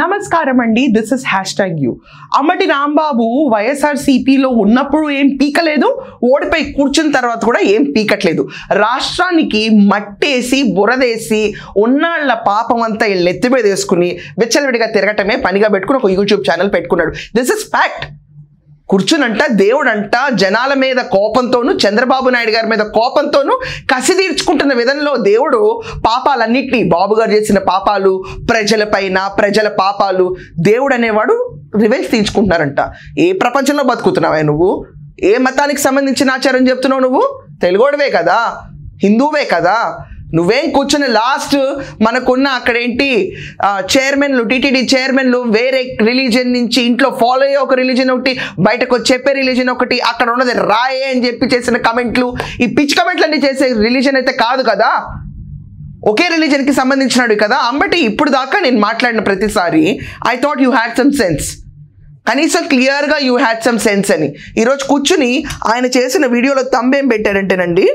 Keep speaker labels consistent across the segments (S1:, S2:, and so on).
S1: నమస్కారం అండి, this is #you. అమ్మటి Rambabu వైఎస్ఆర్సీపీలో ఉన్నప్పుడు ఏం పీకలేదు, ఓడిపోయి కూర్చున్న తర్వాత కూడా ఏం పీకట్లేదు. రాష్ట్రానికి మట్టేసి బురదేసి ఉన్నాళ్ల పాపం అంతా ఎత్తి మీద వేసుకుని విచ్చలవిడిగా తిరగటమే పనిగా పెట్టుకుని ఒక యూట్యూబ్ ఛానల్ పెట్టుకున్నాడు. This is fact. కూర్చునంట దేవుడంట జనాల మీద కోపంతోనూ చంద్రబాబు నాయుడు గారి మీద కోపంతోనూ కసి తీర్చుకుంటున్న విధంలో దేవుడు పాపాలన్నింటినీ, బాబు గారు చేసిన పాపాలు, ప్రజలపైన ప్రజల పాపాలు దేవుడు అనేవాడు రివెంజ్ తీర్చుకుంటున్నారంట. ఏ ప్రపంచంలో బతుకుతున్నావే నువ్వు? ఏ మతానికి సంబంధించిన ఆచారం చెప్తున్నావు నువ్వు? తెలుగోడివే కదా, హిందువే కదా. నువ్వేం కూర్చుని లాస్ట్ మనకున్న అక్కడేంటి చైర్మన్లు, టీటీడీ చైర్మన్లు వేరే రిలీజియన్ నుంచి ఇంట్లో ఫాలో అయ్యే ఒక రిలీజియన్ ఒకటి, బయటకు చెప్పే రిలీజియన్ ఒకటి, అక్కడ ఉన్నది రాయే అని చెప్పి చేసిన కమెంట్లు, ఈ పిచ్ కమెంట్లు అన్ని చేసే రిలీజియన్ అయితే కాదు కదా, ఒకే రిలీజియన్కి సంబంధించినాడు కదా. అంబటి ఇప్పుడు దాకా నేను మాట్లాడిన ప్రతిసారి I thought you had some sense, కనీసం క్లియర్గా యూ హ్యాడ్ సమ్ సెన్స్ అని. ఈరోజు కూర్చుని ఆయన చేసిన వీడియోలో తంబేం పెట్టాడంటేనండి,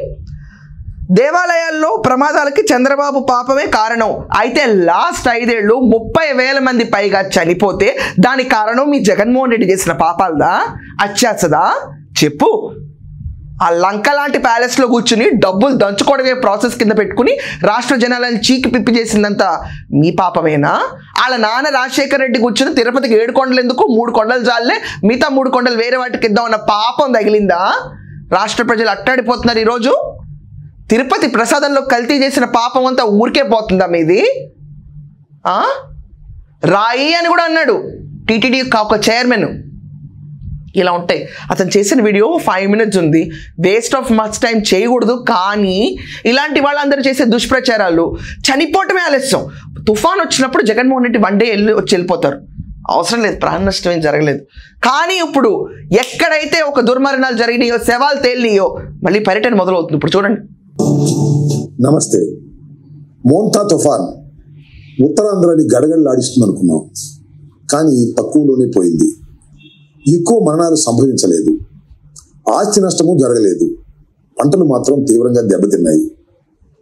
S1: దేవాలయాల్లో ప్రమాదాలకి చంద్రబాబు పాపమే కారణం. అయితే లాస్ట్ 5 ఏళ్ళు 30,000 మంది పైగా చనిపోతే దానికి కారణం మీ జగన్మోహన్ రెడ్డి చేసిన పాపాలదా, అత్యాసదా? చెప్పు. ఆ లంక లాంటి ప్యాలెస్లో కూర్చుని డబ్బులు దంచుకోవడమే ప్రాసెస్ కింద పెట్టుకుని రాష్ట్ర జనాలను చీకి పిప్పి చేసిందంతా మీ పాపమేనా? వాళ్ళ నాన్న రాజశేఖర రెడ్డి కూర్చుని తిరుపతికి 7 కొండలు ఎందుకు, 3 కొండలు చాలే, మిగతా 3 కొండలు వేరే వాటికి ఇద్దామన్న పాపం తగిలిందా? రాష్ట్ర ప్రజలు అట్టాడిపోతున్నారు ఈరోజు. తిరుపతి ప్రసాదంలో కల్తీ చేసిన పాపం అంతా ఊరికే పోతుందా మీది? రాయి అని కూడా అన్నాడు టీటీడీ ఒక చైర్మన్. ఇలా ఉంటాయి. అతను చేసిన వీడియో 5 minutes ఉంది. వేస్ట్ ఆఫ్ మచ్ టైం చేయకూడదు. కానీ ఇలాంటి వాళ్ళందరూ చేసే దుష్ప్రచారాలు, చనిపోవటమే ఆలస్యం. తుఫాన్ వచ్చినప్పుడు జగన్మోహన్ రెడ్డి 1 day వెళ్ళిపోతారు, అవసరం లేదు, ప్రాణ నష్టం ఏం జరగలేదు. కానీ ఇప్పుడు ఎక్కడైతే ఒక దుర్మరణాలు జరిగినాయో, శవాలు తేలినాయో, మళ్ళీ పర్యటన మొదలవుతుంది. ఇప్పుడు చూడండి.
S2: నమస్తే. మోంతా తుఫాన్ ఉత్తరాంధ్రాని గడగడలాడిస్తుంది అనుకున్నాం, కానీ తక్కువలోనే పోయింది. ఎక్కువ మరణాలు సంభవించలేదు, ఆస్తి నష్టము జరగలేదు, పంటలు మాత్రం తీవ్రంగా దెబ్బతిన్నాయి.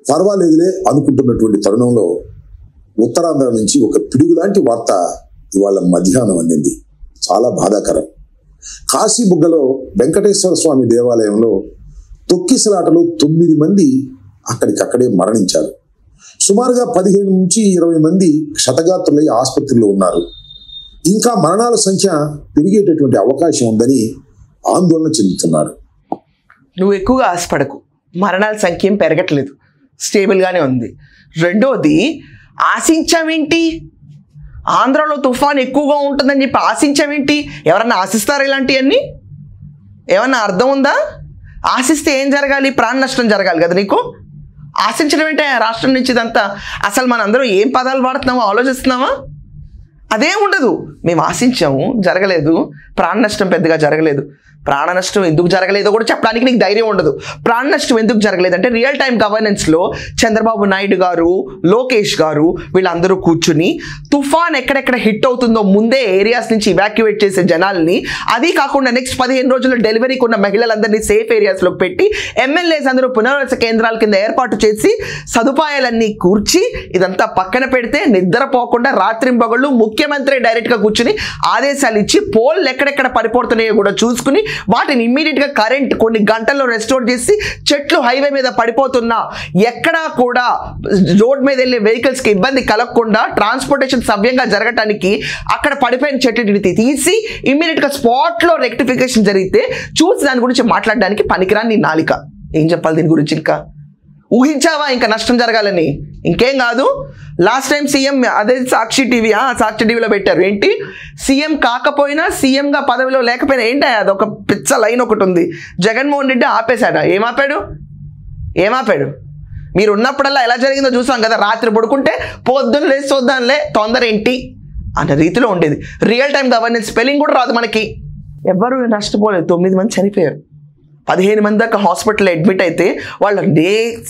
S2: పర్వాలేదులే అనుకుంటున్నటువంటి తరుణంలో ఉత్తరాంధ్ర నుంచి ఒక పిడుగులాంటి వార్త ఇవాళ మధ్యాహ్నం అందింది. చాలా బాధాకరం. కాశీబుగ్గలో వెంకటేశ్వర స్వామి దేవాలయంలో తొక్కిసలాటలో 9 మంది అక్కడికక్కడే మరణించారు. సుమారుగా 15 నుంచి 20 మంది క్షతగాత్రులై ఆసుపత్రిలో ఉన్నారు. ఇంకా మరణాల సంఖ్య పెరిగేటటువంటి అవకాశం ఉందని ఆందోళన చెందుతున్నారు.
S1: నువ్వు ఎక్కువగా ఆశపడకు, మరణాల సంఖ్య ఏం పెరగట్లేదు, స్టేబుల్గానే ఉంది. రెండోది, ఆశించావేంటి? ఆంధ్రాలో తుఫాన్ ఎక్కువగా ఉంటుందని చెప్పి ఆశించావేంటి? ఎవరన్నా ఆశిస్తారా ఇలాంటివన్నీ? ఏమన్నా అర్థం ఉందా? ఆశిస్తే ఏం జరగాలి? ప్రాణ నష్టం జరగాలి కదా నీకు. ఆశించడం ఏంటే రాష్ట్రం నుంచి ఇదంతా? అసలు మనందరం ఏం పదాలు వాడుతున్నామో ఆలోచిస్తున్నామా? అదేం ఉండదు. మేము ఆశించాము, జరగలేదు, ప్రాణ నష్టం పెద్దగా జరగలేదు. ప్రాణ నష్టం ఎందుకు జరగలేదో కూడా చెప్పడానికి నీకు ధైర్యం ఉండదు. ప్రాణ నష్టం ఎందుకు జరగలేదంటే రియల్ టైం గవర్నెన్స్లో చంద్రబాబు నాయుడు గారు, లోకేష్ గారు వీళ్ళందరూ కూర్చుని తుఫాన్ ఎక్కడెక్కడ హిట్ అవుతుందో ముందే ఏరియాస్ నుంచి ఇవాక్యువేట్ చేసే జనాల్ని, అది కాకుండా నెక్స్ట్ 15 రోజుల్లో డెలివరీకి ఉన్న మహిళలందరినీ సేఫ్ ఏరియాస్లోకి పెట్టి ఎమ్మెల్యేస్ అందరూ పునరావాస కేంద్రాల కింద ఏర్పాటు చేసి సదుపాయాలన్నీ కూర్చి ఇదంతా పక్కన పెడితే నిద్రపోకుండా రాత్రింబగళ్ళు ముఖ్యమంత్రి డైరెక్ట్గా కూర్చుని ఆదేశాలు ఇచ్చి పోల్ ఎక్కడెక్కడ పడిపోతున్నాయో కూడా చూసుకుని వాటిని ఇమ్మీడియట్గా కరెంట్ కొన్ని గంటల్లో రెస్టోర్ చేసి, చెట్లు హైవే మీద పడిపోతున్నా ఎక్కడా కూడా రోడ్ మీద వెళ్ళే వెహికల్స్కి ఇబ్బంది కలగకుండా ట్రాన్స్పోర్టేషన్ సవ్యంగా జరగటానికి అక్కడ పడిపోయిన చెట్లని తీసి ఇమ్మీడియట్గా స్పాట్లో రెక్టిఫికేషన్ జరిగితే చూసి దాని గురించి మాట్లాడడానికి పనికిరాని నీ నాలిక. ఏం చెప్పాలి దీని గురించి? ఇంకా ఊహించావా ఇంకా నష్టం జరగాలని? ఇంకేం కాదు. లాస్ట్ టైం సీఎం అదే సాక్షి టీవీలో పెట్టారు. ఏంటి, సీఎం కాకపోయినా సీఎంగా పదవిలో లేకపోయినా ఏంటి అదొక పిచ్చ లైన్ ఒకటి ఉంది. జగన్మోహన్ రెడ్డి ఆపేశాడా? ఏమాపాడు? మీరు ఉన్నప్పుడల్లా ఎలా జరిగిందో చూసాం కదా. రాత్రి పడుకుంటే పొద్దున్న లేచి చూద్దాంలే, తొందర ఏంటి అన్న రీతిలో ఉండేది. రియల్ టైం గవర్నెన్స్ స్పెల్లింగ్ కూడా రాదు మనకి. ఎవరు నష్టపోలేదు. 9 మంది చనిపోయారు, 15 మంది దాకా హాస్పిటల్లో అడ్మిట్ అయితే వాళ్ళు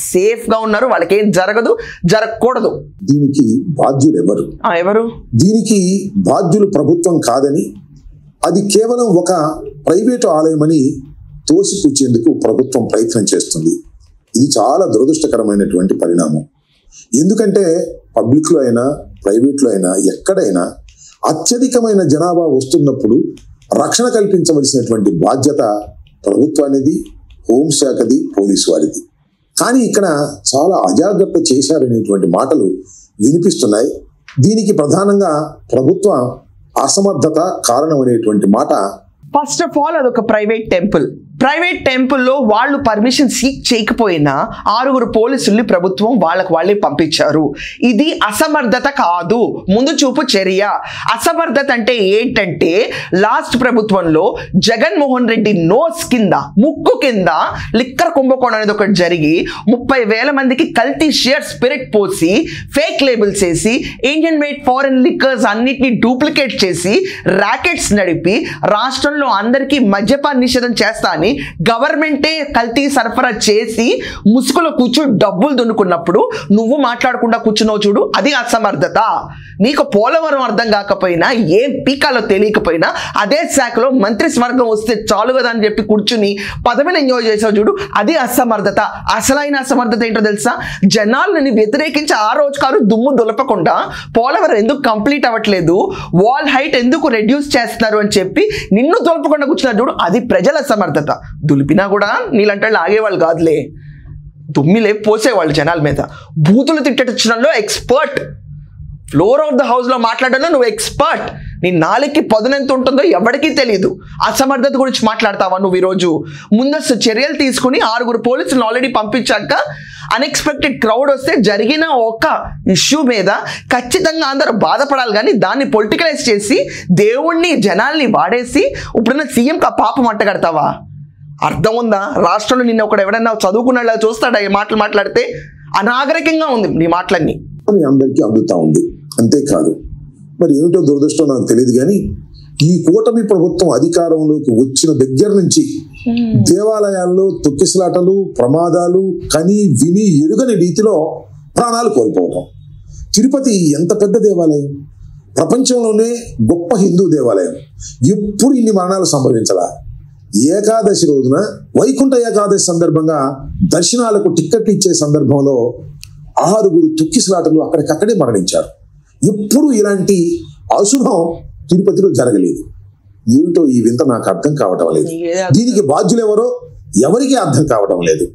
S1: సేఫ్గా ఉన్నారు, వాళ్ళకి ఏం జరగకూడదు.
S2: దీనికి బాధ్యులు ఎవరు? దీనికి బాధ్యులు ప్రభుత్వం కాదని, అది కేవలం ఒక ప్రైవేటు ఆలయమని తోసిపుచ్చేందుకు ప్రభుత్వం ప్రయత్నం చేస్తుంది. ఇది చాలా దురదృష్టకరమైనటువంటి పరిణామం. ఎందుకంటే పబ్లిక్లో అయినా ప్రైవేట్లో అయినా ఎక్కడైనా అత్యధికమైన జనాభా వస్తున్నప్పుడు రక్షణ కల్పించవలసినటువంటి బాధ్యత ప్రభుత్వానిది, హోంశాఖది, పోలీసు వారిది. కానీ ఇక్కడ చాలా అజాగ్రత్త చేశారనేటువంటి మాటలు వినిపిస్తున్నాయి. దీనికి ప్రధానంగా ప్రభుత్వ అసమర్థత కారణం అనేటువంటి మాట.
S1: ఫస్ట్ ఆఫ్ ఆల్ అదొక ప్రైవేట్ టెంపుల్లో వాళ్ళు పర్మిషన్ సీక్ చేయకపోయినా 6 పోలీసుల్ని ప్రభుత్వం వాళ్ళే పంపించారు. ఇది అసమర్థత కాదు, ముందు చూపు చర్య. అసమర్థత అంటే ఏంటంటే లాస్ట్ ప్రభుత్వంలో జగన్మోహన్ రెడ్డి నోస్ కింద, ముక్కు కింద లిక్కర్ కుంభకోణం అనేది ఒకటి జరిగి 30,000 మందికి కల్తీ షేర్ స్పిరిట్ పోసి ఫేక్ లేబుల్స్ వేసి ఇండియన్ మేడ్ ఫారెన్ లిక్కర్స్ అన్నిటిని డూప్లికేట్ చేసి ర్యాకెట్స్ నడిపి రాష్ట్రంలో అందరికీ మద్యపాన నిషేధం చేస్తా అని గవర్నమెంటే కల్తీ సరఫరా చేసి ముసుగులో కూర్చొని డబ్బులు దున్నుకున్నప్పుడు నువ్వు మాట్లాడకుండా కూర్చున్నావు చూడు, అది అసమర్థత. నీకు పోలవరం అర్థం కాకపోయినా, ఏం పీకాలో తెలియకపోయినా అదే శాఖలో మంత్రి స్వర్గం వస్తే చాలు కదా అని చెప్పి కూర్చుని పదవిని ఎంజాయ్ చేసావు చూడు, అది అసమర్థత. అసలైన అసమర్థత ఏంటో తెలుసా? జనాలని వ్యతిరేకించి ఆ రోజు కారు దుమ్ము దులపకుండా పోలవరం ఎందుకు కంప్లీట్ అవ్వట్లేదు, వాల్ హైట్ ఎందుకు రెడ్యూస్ చేస్తున్నారు అని చెప్పి నిన్ను దులపకుండా కూర్చున్నారు చూడు, అది ప్రజల అసమర్థత. దులిపినా కూడా నీలంటే ఆగేవాళ్ళు కాదులే, దుమ్మిలే పోసేవాళ్ళు జనాల మీద. బూతులు తిట్టడంలో ఎక్స్పర్ట్, ఫ్లోర్ ఆఫ్ ద హౌస్లో మాట్లాడడంలో నువ్వు ఎక్స్పర్ట్. నీ నాలుగుకి పదునెంత ఉంటుందో ఎవరికీ తెలియదు. అసమర్థత గురించి మాట్లాడతావా నువ్వు? ఈరోజు ముందస్తు చర్యలు తీసుకుని 6 పోలీసులను ఆల్రెడీ పంపించాక అన్ఎక్స్పెక్టెడ్ క్రౌడ్ వస్తే జరిగిన ఒక ఇష్యూ మీద ఖచ్చితంగా అందరూ బాధపడాలి, కానీ దాన్ని పొలిటికలైజ్ చేసి దేవుణ్ణి జనాల్ని వాడేసి ఇప్పుడున్న సీఎంకి ఆ పాపం అంటగడతావా? అర్థం ఉందా? రాష్ట్రంలో నిన్న ఒకడు ఎవడన్నా చదువుకున్నలా చూస్తాడా ఈ మాటలు మాట్లాడితే? అనాగరికంగా ఉంది నీ మాటలన్నీ.
S2: అందరికీ అందుతా ఉంది. అంతేకాదు, మరి ఏమిటో దురదృష్టం నాకు తెలియదు, కానీ ఈ కూటమి ప్రభుత్వం అధికారంలోకి వచ్చిన దగ్గర నుంచి దేవాలయాల్లో తొక్కిసలాటలు, ప్రమాదాలు కని విని ఎరుగని రీతిలో ప్రాణాలు కోల్పోవటం. తిరుపతి ఎంత పెద్ద దేవాలయం, ప్రపంచంలోనే గొప్ప హిందూ దేవాలయం, ఎప్పుడు ఇన్ని మరణాలు సంభవించలా. ఏకాదశి రోజున, వైకుంఠ ఏకాదశి సందర్భంగా దర్శనాలకు టిక్కెట్లు ఇచ్చే సందర్భంలో 6 తొక్కిసలాటలు అక్కడికక్కడే మరణించారు. ఎప్పుడు ఇలాంటి అశుభం తిరుపతిలో జరగలేదు. ఏమిటో ఈ వింత నాకు అర్థం కావటం లేదు. దీనికి బాధ్యులు ఎవరో ఎవరికీ అర్థం కావటం లేదు.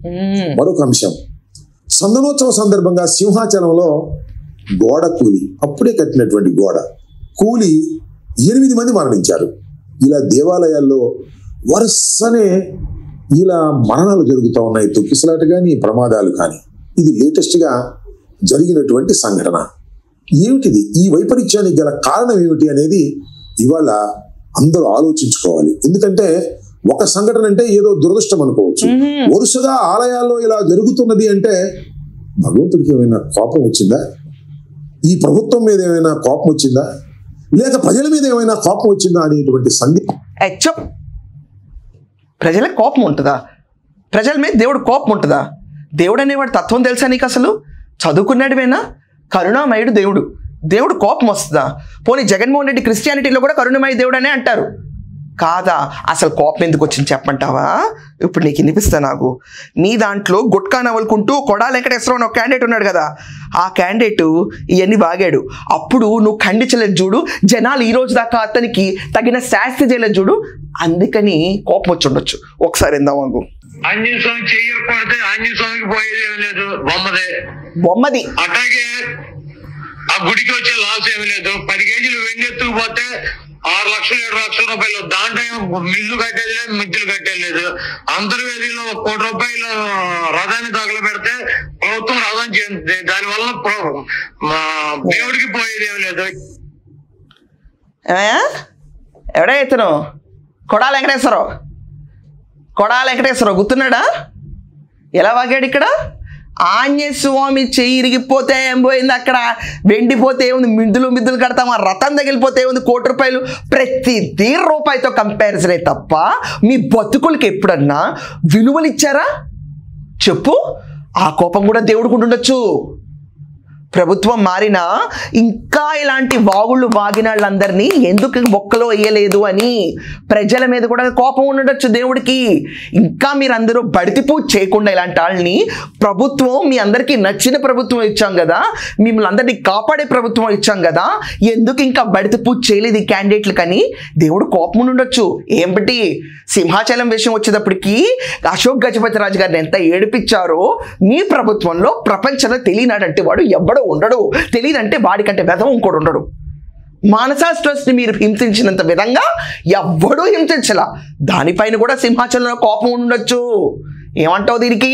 S2: మరొక అంశం, సందనోత్సవ సందర్భంగా సింహాచలంలో గోడ కూలి, అప్పుడే కట్టినటువంటి గోడ కూలి 8 మంది మరణించారు. ఇలా దేవాలయాల్లో వరుసనే ఇలా మరణాలు జరుగుతూ ఉన్నాయి, తొక్కిసలాట కానీ ప్రమాదాలు కానీ. ఇది లేటెస్ట్గా జరిగినటువంటి సంఘటన. ఏమిటిది? ఈ వైపరీత్యానికి గల కారణం ఏమిటి అనేది ఇవాళ అందరూ ఆలోచించుకోవాలి. ఎందుకంటే ఒక సంఘటన అంటే ఏదో దురదృష్టం అనుకోవచ్చు, వరుసగా ఆలయాల్లో ఇలా జరుగుతున్నది అంటే భగవంతుడికి ఏమైనా కోపం వచ్చిందా? ఈ ప్రభుత్వం మీద ఏమైనా కోపం వచ్చిందా? లేక ప్రజల మీద ఏమైనా కోపం వచ్చిందా అనేటువంటి సందేహం.
S1: ప్రజలకు కోపం ఉంటుందా? ప్రజల మీద దేవుడు కోపం ఉంటుందా? దేవుడు అనేవాడు తత్వం తెలుసా నీకు? అసలు చదువుకున్నాడువేనా? కరుణామయుడు దేవుడు కోపం వస్తుందా? పోనీ జగన్మోహన్ రెడ్డి క్రిస్టియానిటీలో కూడా కరుణమయ దేవుడు అనే అంటారు కాదా? అసలు కోపం ఎందుకు వచ్చింది చెప్పంటావా? ఇప్పుడు నీకు వినిపిస్తా. నాకు నీ దాంట్లో గుట్కా నవ్వులుకుంటూ కొడాల వెంకటేశ్వరరావు అని ఒక క్యాండిడేట్ ఉన్నాడు కదా, ఆ క్యాండిడేట్ ఇవన్నీ బాగాడు. అప్పుడు నువ్వు ఖండించలేదు చూడు, జనాలు ఈ రోజు దాకా అతనికి తగిన శాస్తి చేయలేదు చూడు, అందుకని కోపం వచ్చి ఉండొచ్చు. ఒకసారి ఎందాం మాకు.
S3: ఆంజనేయ స్వామి చెయ్యకపోతే ఆంజనేయ స్వామికి పోయేది ఏమి లేదు,
S1: బొమ్మది.
S3: అట్లాగే ఆ గుడికి వచ్చే లాస్ ఏమి లేదు. 10 కేజీలు వెండి ఎత్తుకుపోతే 6 లక్షలు 7 లక్షల రూపాయలు, దాంట్లో మిల్లు కట్టేది లేదు, మిద్దులు కట్టేది లేదు. అంతర్వేదిలో 1 కోటి రూపాయలు రథాన్ని తగలబెడితే ప్రభుత్వం రథం చెందుతుంది, దానివల్ల దేవుడికి పోయేది ఏమి లేదు.
S1: ఎవడే ఇతను? కొడాల వెంకటేశ్వరరావు గుర్తున్నాడా? ఎలా వాగాడు ఇక్కడ? ఆంజనేయ స్వామి చెయ్యి ఇరిగిపోతే ఏం పోయింది, అక్కడ వెండిపోతే ఏముంది, మిద్దులు కడతాం, ఆ రథం తగిలిపోతే ఏముంది, 1 కోటి రూపాయలు. ప్రతిదీ రూపాయితో కంపారిజనే తప్ప మీ బతుకులకి ఎప్పుడన్నా విలువలు ఇచ్చారా చెప్పు? ఆ కోపం కూడా దేవుడికి ఉండొచ్చు. ప్రభుత్వం మారినా ఇంకా ఇలాంటి వాగుళ్ళు వాగిన వాళ్ళందరినీ ఎందుకు బొక్కలో వేయలేదు అని ప్రజల మీద కూడా కోపం ఉండొచ్చు దేవుడికి. ఇంకా మీరందరూ బడితి పూజ చేయకుండా ఇలాంటి వాళ్ళని ప్రభుత్వం, మీ అందరికీ నచ్చిన ప్రభుత్వం ఇచ్చాం కదా, మిమ్మల్ని అందరినీ కాపాడే ప్రభుత్వం ఇచ్చాం కదా, ఎందుకు ఇంకా బడితి పూజ చేయలేదు ఈ క్యాండిడేట్లు కానీ దేవుడు కోపం ఉండొచ్చు. ఏమిటి సింహాచలం విషయం వచ్చేటప్పటికి అశోక్ గజపతి రాజు గారిని ఎంత ఏడిపించారో, మీ ప్రభుత్వంలో ప్రపంచంలో తెలియనాడంటే వాడు ఎవ్వడో ఉండడు, తెలియదంటే వాడికంటే వెధవ ఇంకోడు ఉండడు. మానసా ట్రస్ట్ని మీరు హింసించినంత విధంగా ఎవ్వడూ హింసించలా. దానిపైన కూడా సింహాచలంలో కోపం ఉండొచ్చు. ఏమంటావు దీనికి?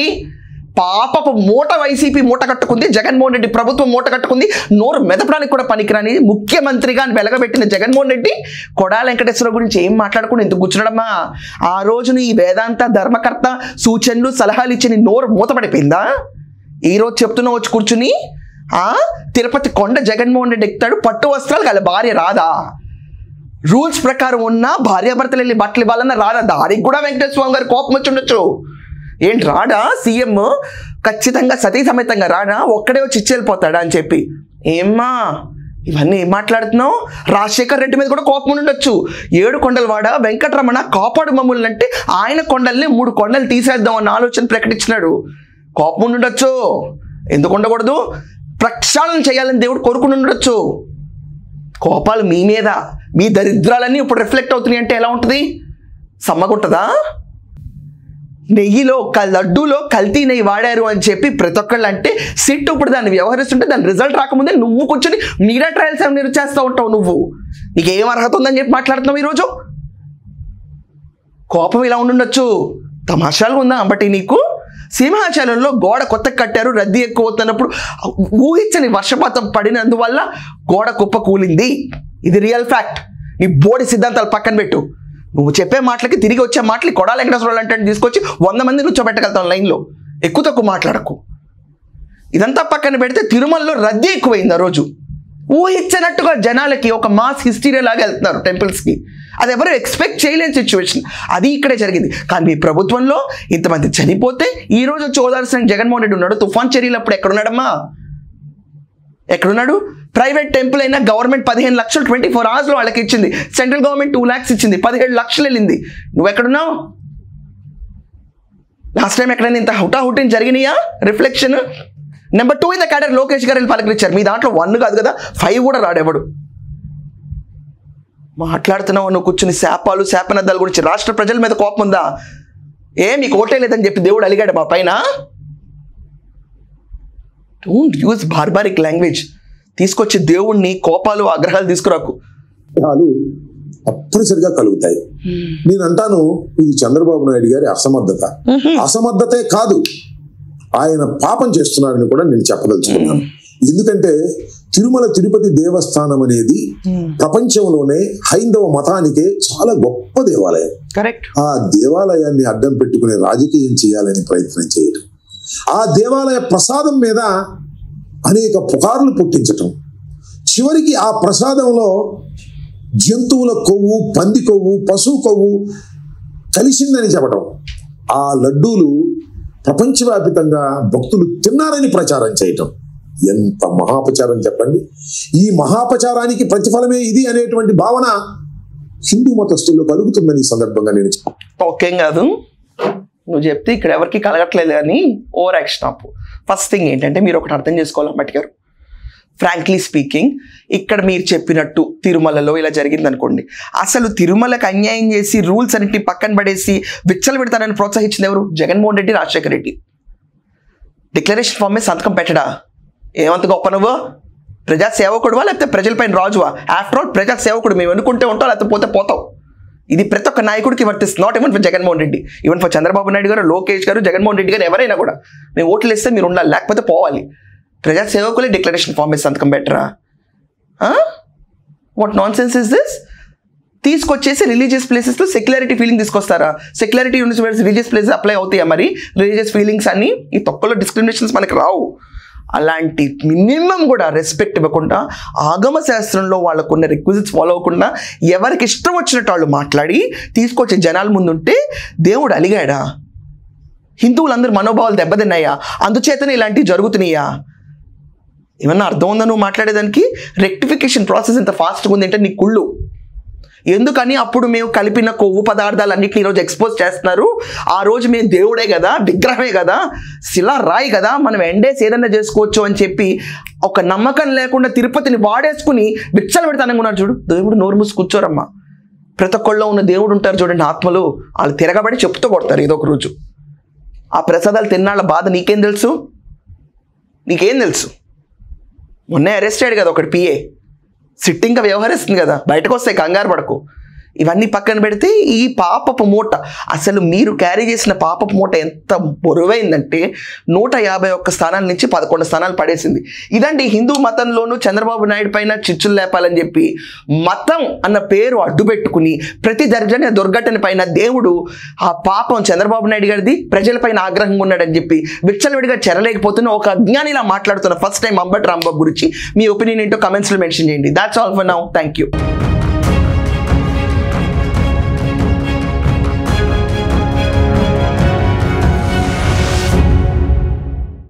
S1: పాపపు మూట వైసీపీ మూట కట్టుకుంది, జగన్మోహన్ రెడ్డి ప్రభుత్వం మూట కట్టుకుంది. నోరు మెదపడానికి కూడా పనికిరాని ముఖ్యమంత్రిగా వెలగబెట్టిన జగన్మోహన్ రెడ్డి కొడాల వెంకటేశ్వర గురించి ఏం మాట్లాడుకుని ఎందుకు కూర్చున్నాడమ్మా? ఆ రోజున ఈ వేదాంత ధర్మకర్త సూచనలు సలహాలు ఇచ్చి నోరు మూతపడిపోయిందా? ఈరోజు చెప్తున్నా వచ్చి కూర్చుని తిరుపతి కొండ జగన్మోహన్ రెడ్డి ఎక్కుతాడు, పట్టు వస్త్రాలు వాళ్ళ భార్య రాదా? రూల్స్ ప్రకారం ఉన్న భార్యాభర్తలు వెళ్ళి బట్టలు ఇవ్వాలన్నా రాదా? దానికి కూడా వెంకటేశ్వర స్వామి గారు కోపం వచ్చి ఉండొచ్చు. ఏంటి రాడా సీఎం? ఖచ్చితంగా సతీ సమేతంగా రాడా? ఒక్కడే వచ్చి ఇచ్చి వెళ్ళిపోతాడా అని చెప్పి. ఏమ్మా ఇవన్నీ ఏం మాట్లాడుతున్నావు? రాజశేఖర్ రెడ్డి మీద కూడా కోపం ఉండొచ్చు. 7 కొండలవాడ వెంకటరమణ కాపాడు మమ్మల్ని అంటే ఆయన కొండల్ని 3 కొండలు తీసేద్దాం అన్న ఆలోచన ప్రకటించినాడు. కోపం ఉండొచ్చు. ఎందుకు ఉండకూడదు? ప్రక్షాళన చేయాలని దేవుడు కోరుకుని ఉండొచ్చు. కోపాలు మీ మీద, మీ దరిద్రాలన్నీ ఇప్పుడు రిఫ్లెక్ట్ అవుతున్నాయి అంటే ఎలా ఉంటుంది? సమ్మగుంటుందా? నెయ్యిలో లడ్డూలో కల్తీ నెయ్యి వాడారు అని చెప్పి ప్రతి ఒక్కళ్ళు అంటే సిట్ ఇప్పుడు దాన్ని వ్యవహరిస్తుంటే దాని రిజల్ట్ రాకముందే నువ్వు కూర్చొని మీడియా ట్రయల్స్ ఏమైనా చేస్తూ ఉంటావు. నువ్వు నీకేం అర్హత ఉందని చెప్పి మాట్లాడుతున్నావు ఈరోజు. కోపం ఇలా ఉండుండొచ్చు. తమాషాలుగా ఉందా బట్టి నీకు? సింహాచలంలో గోడ కొత్త కట్టారు, రద్దీ ఎక్కువ అవుతున్నప్పుడు ఊహించని వర్షపాతం పడినందువల్ల గోడ కుప్ప కూలింది. ఇది రియల్ ఫ్యాక్ట్. నీ బోడి సిద్ధాంతాలు పక్కన పెట్టు. నువ్వు చెప్పే మాటలకి తిరిగి వచ్చే మాటలు కొడాల వెంకటేశ్వరరావు అంటే తీసుకొచ్చి 100 మంది కూర్చోబెట్టగలుగుతాం లైన్లో. ఎక్కువ తక్కువ మాట్లాడకు. ఇదంతా పక్కన పెడితే తిరుమలలో రద్దీ ఎక్కువైంది ఆ రోజు. ఊహించినట్టుగా జనాలకి ఒక మాస్ హిస్టీరియా లాగా వెళ్తున్నారు టెంపుల్స్కి. అది ఎవరు ఎక్స్పెక్ట్ చేయలేని సిచ్యువేషన్. అది ఇక్కడే జరిగింది. కానీ మీ ప్రభుత్వంలో ఇంతమంది చనిపోతే ఈ రోజు చూడాల్సిన జగన్మోహన్ రెడ్డి ఉన్నాడు. తుఫాన్ చర్యలు అప్పుడు ఎక్కడున్నాడమ్మా? ఎక్కడున్నాడు? ప్రైవేట్ టెంపుల్ అయినా గవర్నమెంట్ 15 లక్షలు 24 అవర్స్లో వాళ్ళకి ఇచ్చింది. సెంట్రల్ గవర్నమెంట్ 2 lakhs ఇచ్చింది. 17 లక్షలు వెళ్ళింది. నువ్వు ఎక్కడున్నావు? లాస్ట్ టైం ఎక్కడైనా ఇంత హుటాహుటిని జరిగినాయా? Reflection. Number 2 in the cadre Lokesh గారు వెళ్ళి పలకరించారు. మీ దాంట్లో 1 కాదు కదా, 5 కూడా రాడేవాడు. మాట్లాడుతున్నావు నువ్వు కూర్చుని శాపాలు శాపనద్దాల గురించి. రాష్ట్ర ప్రజల మీద కోపం ఉందా? మీకు ఓటే లేదని చెప్పి దేవుడు అలిగాడు మా పైన? Don't use barbaric language. తీసుకొచ్చి దేవుణ్ణి కోపాలు ఆగ్రహాలు తీసుకురాకు.
S2: తప్పనిసరిగా కలుగుతాయి. నేను అంటాను ఇది చంద్రబాబు నాయుడు గారి అసమర్థత. అసమర్థతే కాదు, ఆయన పాపం చేస్తున్నారని కూడా నేను చెప్పదలుచుకున్నాను. ఎందుకంటే తిరుమల తిరుపతి దేవస్థానం అనేది ప్రపంచంలోనే హైందవ మతానికే చాలా గొప్ప దేవాలయం.
S1: కరెక్ట్.
S2: ఆ దేవాలయాన్ని అడ్డం పెట్టుకునే రాజకీయం చేయాలని ప్రయత్నం చేయడం, ఆ దేవాలయ ప్రసాదం మీద అనేక పుకార్లు పుట్టించటం, చివరికి ఆ ప్రసాదంలో జంతువుల కొవ్వు, పంది కొవ్వు, పశువు కొవ్వు కలిసిందని చెప్పడం, ఆ లడ్డూలు ప్రపంచవ్యాప్తంగా భక్తులు తిన్నారని ప్రచారం చేయటం ఎంత మహాపచారం చెప్పండి. ఈ మహాపచారానికి ప్రతిఫలమే ఇది అనేటువంటి భావన హిందూ మతస్థుల్లో కలుగుతుందని సందర్భంగా నేను
S1: ఓకేం కాదు నువ్వు చెప్తే ఇక్కడ ఎవరికి కలగట్లేదు కానీ ఓవర్ యాక్షన్ ఆపు. ఫస్ట్ థింగ్ ఏంటంటే మీరు ఒకటి అర్థం చేసుకోవాలి మట్టి గారు. ఫ్రాంక్లీ స్పీకింగ్, ఇక్కడ మీరు చెప్పినట్టు తిరుమలలో ఇలా జరిగింది అనుకోండి, అసలు తిరుమలకు అన్యాయం చేసి రూల్స్ అన్నింటినీ పక్కన పడేసి విచ్చలు పెడతానని ప్రోత్సహించింది ఎవరు? జగన్మోహన్ రెడ్డి, రాజశేఖర రెడ్డి. డిక్లరేషన్ ఫామ్ మీద సంతకం పెట్టడా? ఏమంత గొప్ప నువ్వు? ప్రజా సేవకుడువా లేకపోతే ప్రజలపైన రాజువా? ఆఫ్టర్ ఆల్ ప్రజా సేవకుడు. మేము అనుకుంటే ఉంటావు లేకపోతే పోతే పోతావు. ఇది ప్రతి ఒక్క నాయకుడికి వర్తిస్తుంది. Not even for Jaganmohan Reddy, even for Chandrababu Naidu గారు, లోకేష్ గారు, జగన్మోహన్ రెడ్డి గారు, ఎవరైనా కూడా మేము ఓట్లు ఇస్తే మీరు ఉండాలి, లేకపోతే పోవాలి. ప్రజా సేవకులే డిక్లరేషన్ ఫామ్ మీద సంతకం పెట్టరా? What nonsense is this? తీసుకొచ్చేసి రిలీజియస్ ప్లేసెస్లో సెక్యులారిటీ ఫీలింగ్ తీసుకొస్తారా? Secularity university religious places apply అవుతాయా? మరి రిలీజియస్ ఫీలింగ్స్ అన్ని ఈ తొక్కలో డిస్క్రిమినేషన్స్ మనకి రావు. అలాంటి మినిమం కూడా రెస్పెక్ట్ ఇవ్వకుండా, ఆగమ శాస్త్రంలో వాళ్ళకున్న రిక్విజిట్స్ ఫాలో అవ్వకుండా ఎవరికి ఇష్టం వచ్చినట్టు వాళ్ళు మాట్లాడి తీసుకొచ్చే జనాల ముందుంటే దేవుడు అలిగాడా? హిందువులందరూ మనోభావాలు దెబ్బతిన్నాయా? అందుచేతనే ఇలాంటివి జరుగుతున్నాయా? ఏమన్నా అర్థం ఉందా నువ్వు మాట్లాడేదానికి? రెక్టిఫికేషన్ ప్రాసెస్ ఇంత ఫాస్ట్గా ఉంది అంటే నీ కుళ్ళు. ఎందుకని అప్పుడు మేము కలిపిన కొవ్వు పదార్థాలన్నింటినీ ఈరోజు ఎక్స్పోజ్ చేస్తున్నారు? ఆ రోజు మేము దేవుడే కదా, విగ్రహమే కదా, శిలా రాయి కదా, మనం ఎండేసి ఏదన్నా చేసుకోవచ్చు అని చెప్పి ఒక నమ్మకం లేకుండా తిరుపతిని వాడేసుకుని విచ్చలు పెడతానని ఉన్నారు చూడు. దేవుడు నోరు మూసి కూర్చోరమ్మా. ప్రతి ఒక్కళ్ళలో ఉన్న దేవుడు ఉంటారు చూడండి, ఆత్మలు, వాళ్ళు తిరగబడి చెప్తూ కొడతారు ఏదో ఒక రోజు. ఆ ప్రసాదాలు తిన్నాళ్ళ బాధ నీకేం తెలుసు? నీకేం తెలుసు? మొన్నే అరెస్ట్ అయ్యాడు కదా ఒకటి పిఏ, సిట్టింగ్గా వ్యవహరిస్తుంది కదా, బయటకు వస్తాయి, కంగారు పడకు. ఇవన్నీ పక్కన పెడితే ఈ పాపపు మూట, అసలు మీరు క్యారీ చేసిన పాపపు మూట ఎంత బరువైందంటే 151 స్థానాల నుంచి 11 స్థానాలు పడేసింది. ఇదండి హిందూ మతంలోనూ చంద్రబాబు నాయుడు పైన చిచ్చులు లేపాలని చెప్పి మతం అన్న పేరు అడ్డుపెట్టుకుని ప్రతి జరిగిన దుర్ఘటన పైన దేవుడు ఆ పాపం చంద్రబాబు నాయుడు గారిది ప్రజలపైన ఆగ్రహంగా ఉన్నాడని చెప్పి విచ్చలవిడిగా చెరలేకపోతున్న ఒక అజ్ఞానిలా మాట్లాడుతున్న ఫస్ట్ టైం అంబటి రాంబాబు గురించి మీ ఒపీనియన్ ఏంటో కమెంట్స్లో మెన్షన్ చేయండి. That's all for now. Thank you.